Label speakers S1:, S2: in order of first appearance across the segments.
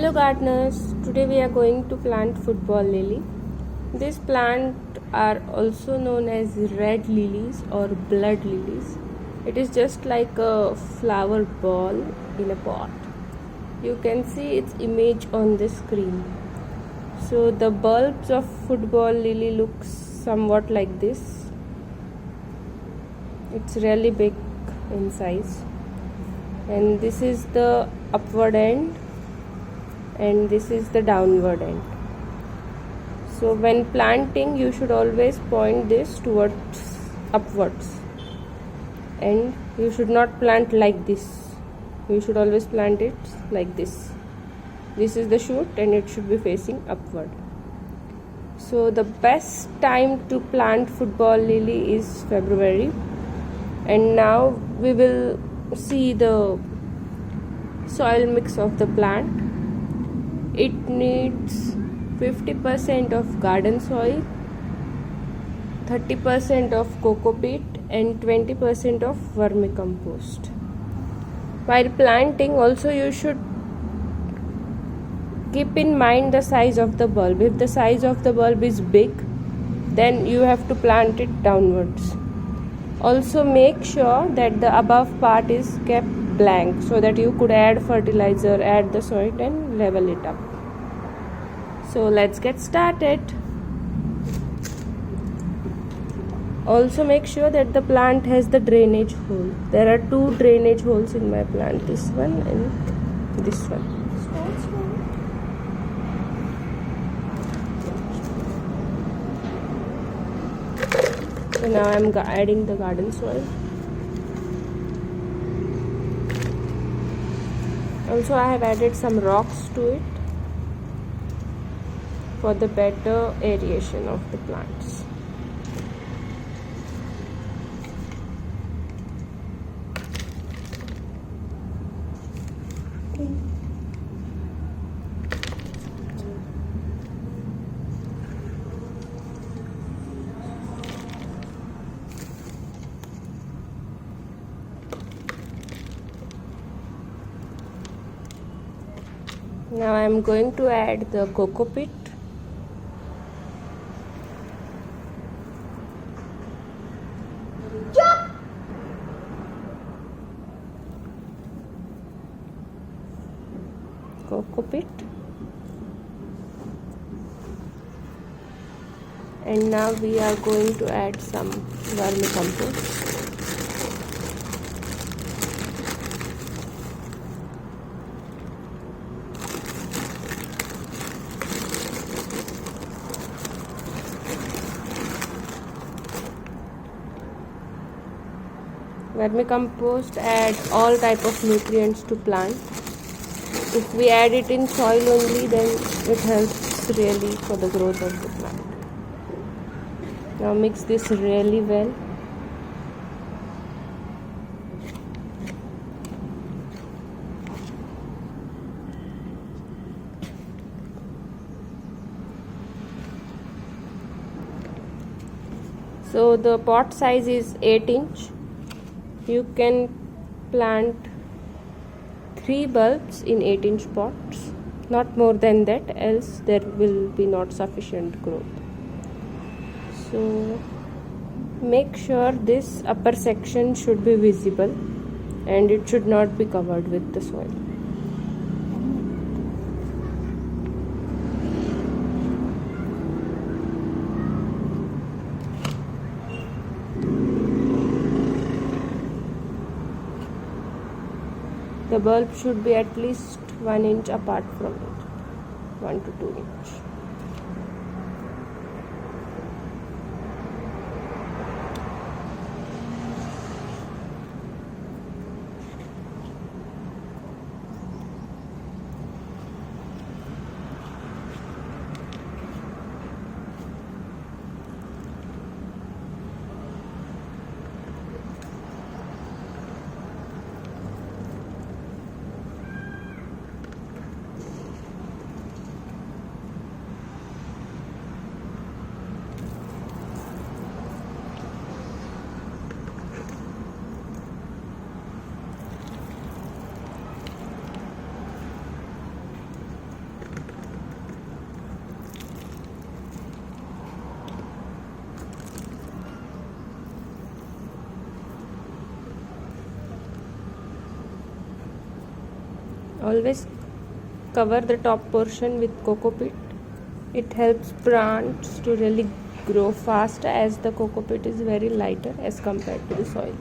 S1: Hello gardeners, today we are going to plant football lily. These plants are also known as red lilies or blood lilies. It is just like a flower ball in a pot. You can see its image on the screen. So the bulbs of football lily looks somewhat like this. It's really big in size. And this is the upward end and this is the downward end. So when planting you should always point this towards upwards, and you should not plant like this. You should always plant it like this. This is the shoot and it should be facing upward. So the best time to plant football lily is February. And now we will see the soil mix of the plant. It needs 50% of garden soil, 30% of coco peat and 20% of vermicompost. While planting also you should keep in mind the size of the bulb. If the size of the bulb is big, then you have to plant it downwards. Also make sure that the above part is kept blank so that you could add fertilizer, add the soil and level it up. So let's get started. Also make sure that the plant has the drainage hole. There are two drainage holes in my plant, this one and this one. So now I'm adding the garden soil. Also I have added some rocks to it for the better aeration of the plants. Now I am going to add the coco peat. Coco peat. And now we are going to add some vermicompost. Vermicompost adds all type of nutrients to plant. If we add it in soil only, then it helps really for the growth of the plant. Now mix this really well. So the pot size is 8 inch. You can plant 3 bulbs in 8 inch pots, not more than that, else there will be not sufficient growth. So make sure this upper section should be visible and it should not be covered with the soil. The bulb should be at least 1 inch apart from it, 1 to 2 inch. Always cover the top portion with coco peat. It helps plants to really grow fast, as the coco peat is very lighter as compared to the soil.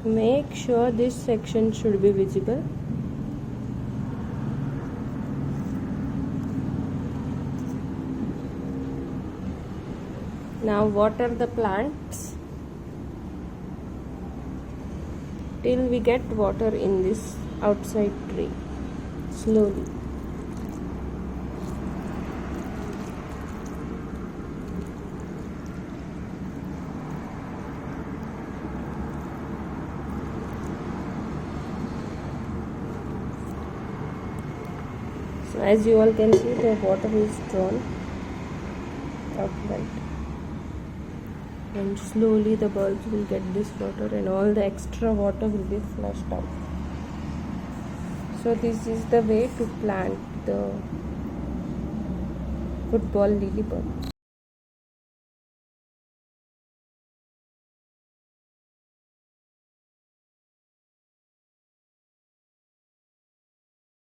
S1: Make sure this section should be visible. Now water the plants till we get water in this outside tree, slowly. So as you all can see, the water is drawn outright, and slowly the bulbs will get this water and all the extra water will be flushed out. So this is the way to plant the football lily bulb.